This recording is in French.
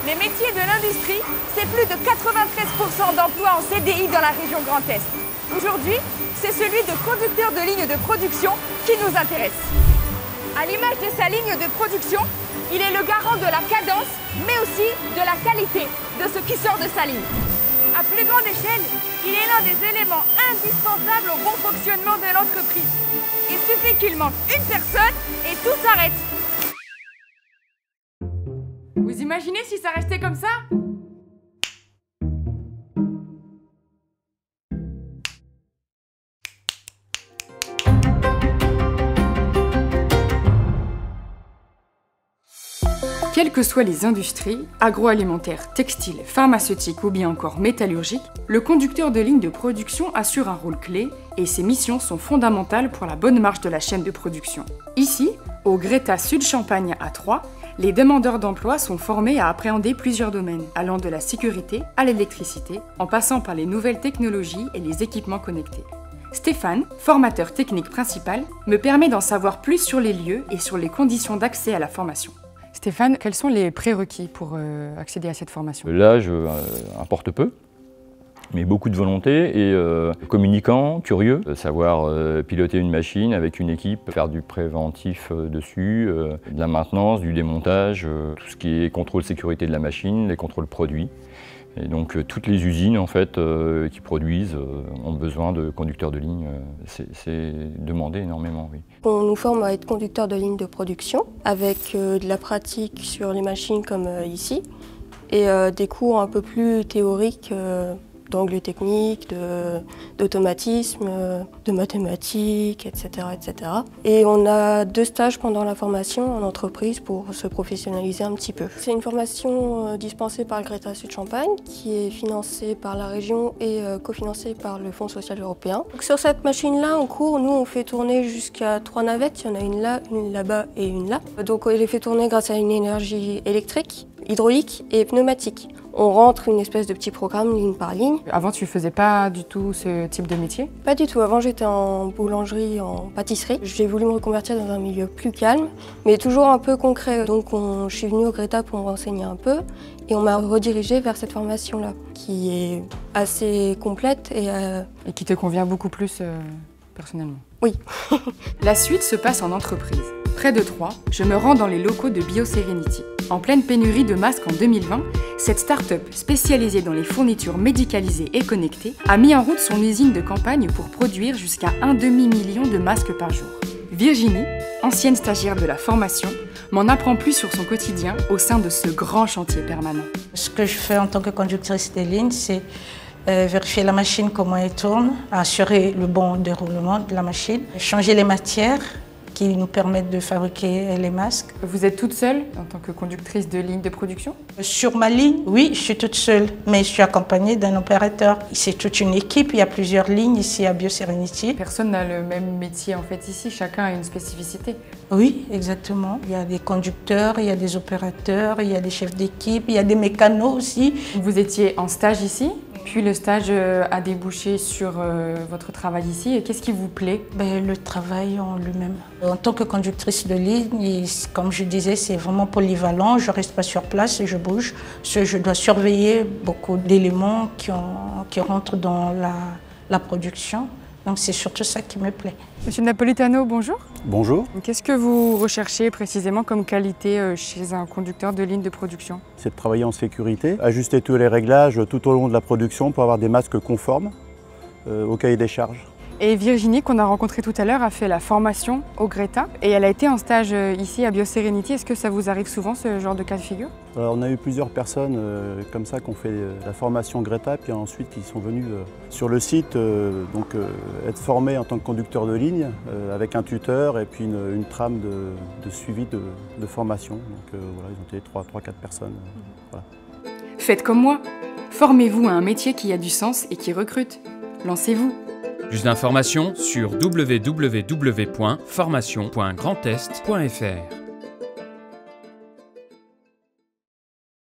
Les métiers de l'industrie, c'est plus de 93% d'emplois en CDI dans la région Grand Est. Aujourd'hui, c'est celui de conducteur de ligne de production qui nous intéresse. À l'image de sa ligne de production, il est le garant de la cadence, mais aussi de la qualité de ce qui sort de sa ligne. À plus grande échelle, il est l'un des éléments indispensables au bon fonctionnement de l'entreprise. Il suffit qu'il manque une personne et tout s'arrête. Vous imaginez si ça restait comme ça ? Quelles que soient les industries, agroalimentaires, textiles, pharmaceutiques ou bien encore métallurgiques, le conducteur de ligne de production assure un rôle clé et ses missions sont fondamentales pour la bonne marche de la chaîne de production. Ici, au Greta Sud Champagne à Troyes, les demandeurs d'emploi sont formés à appréhender plusieurs domaines, allant de la sécurité à l'électricité, en passant par les nouvelles technologies et les équipements connectés. Stéphane, formateur technique principal, me permet d'en savoir plus sur les lieux et sur les conditions d'accès à la formation. Stéphane, quels sont les prérequis pour accéder à cette formation? L'âge importe peu, mais beaucoup de volonté et communicant, curieux, savoir piloter une machine avec une équipe, faire du préventif dessus, de la maintenance, du démontage, tout ce qui est contrôle sécurité de la machine, les contrôles produits. Et donc toutes les usines en fait, qui produisent ont besoin de conducteurs de ligne, c'est demandé énormément, oui. On nous forme à être conducteur de ligne de production avec de la pratique sur les machines comme ici et des cours un peu plus théoriques d'angle technique, d'automatisme, de mathématiques, etc., etc. Et on a 2 stages pendant la formation en entreprise pour se professionnaliser un petit peu. C'est une formation dispensée par le Greta Sud Champagne qui est financée par la région et cofinancée par le Fonds social européen. Donc sur cette machine-là, en cours, nous on fait tourner jusqu'à 3 navettes. Il y en a une là, une là-bas et une là. Donc on les fait tourner grâce à une énergie électrique, hydraulique et pneumatique. On rentre une espèce de petit programme ligne par ligne. Avant, tu faisais pas du tout ce type de métier? Pas du tout. Avant, j'étais en boulangerie, en pâtisserie. J'ai voulu me reconvertir dans un milieu plus calme, mais toujours un peu concret. Donc, je suis venue au Greta pour me renseigner un peu et on m'a redirigée vers cette formation-là, qui est assez complète et qui te convient beaucoup plus personnellement. Oui. La suite se passe en entreprise. Près de Troyes, je me rends dans les locaux de BioSerenity. En pleine pénurie de masques en 2020, cette start-up spécialisée dans les fournitures médicalisées et connectées a mis en route son usine de campagne pour produire jusqu'à 1,5 million de masques par jour. Virginie, ancienne stagiaire de la formation, m'en apprend plus sur son quotidien au sein de ce grand chantier permanent. Ce que je fais en tant que conductrice de ligne, c'est vérifier la machine, comment elle tourne, assurer le bon déroulement de la machine, changer les matières qui nous permettent de fabriquer les masques. Vous êtes toute seule en tant que conductrice de ligne de production? Sur ma ligne, oui, je suis toute seule, mais je suis accompagnée d'un opérateur. C'est toute une équipe, il y a plusieurs lignes ici à BioSerenity. Personne n'a le même métier en fait ici, chacun a une spécificité. Oui, exactement. Il y a des conducteurs, il y a des opérateurs, il y a des chefs d'équipe, il y a des mécanos aussi. Vous étiez en stage ici? Puis le stage a débouché sur votre travail ici. Et qu'est-ce qui vous plaît? Le travail en lui-même. En tant que conductrice de ligne, comme je disais, c'est vraiment polyvalent. Je ne reste pas sur place, je bouge. Je dois surveiller beaucoup d'éléments qui rentrent dans la production. Donc c'est surtout ça qui me plaît. Monsieur Napolitano, bonjour. Bonjour. Qu'est-ce que vous recherchez précisément comme qualité chez un conducteur de ligne de production? C'est de travailler en sécurité, ajuster tous les réglages tout au long de la production pour avoir des masques conformes au cahier des charges. Et Virginie, qu'on a rencontrée tout à l'heure, a fait la formation au Greta et elle a été en stage ici à BioSerenity. Est-ce que ça vous arrive souvent ce genre de cas de figure? Alors, on a eu plusieurs personnes comme ça qui ont fait la formation Greta, puis ensuite qui sont venus sur le site être formés en tant que conducteur de ligne avec un tuteur et puis une trame de suivi de formation. Donc voilà, ils ont été 3-4 personnes. Voilà. Faites comme moi, formez-vous à un métier qui a du sens et qui recrute. Lancez-vous. Plus d'informations sur www.formation.grandest.fr.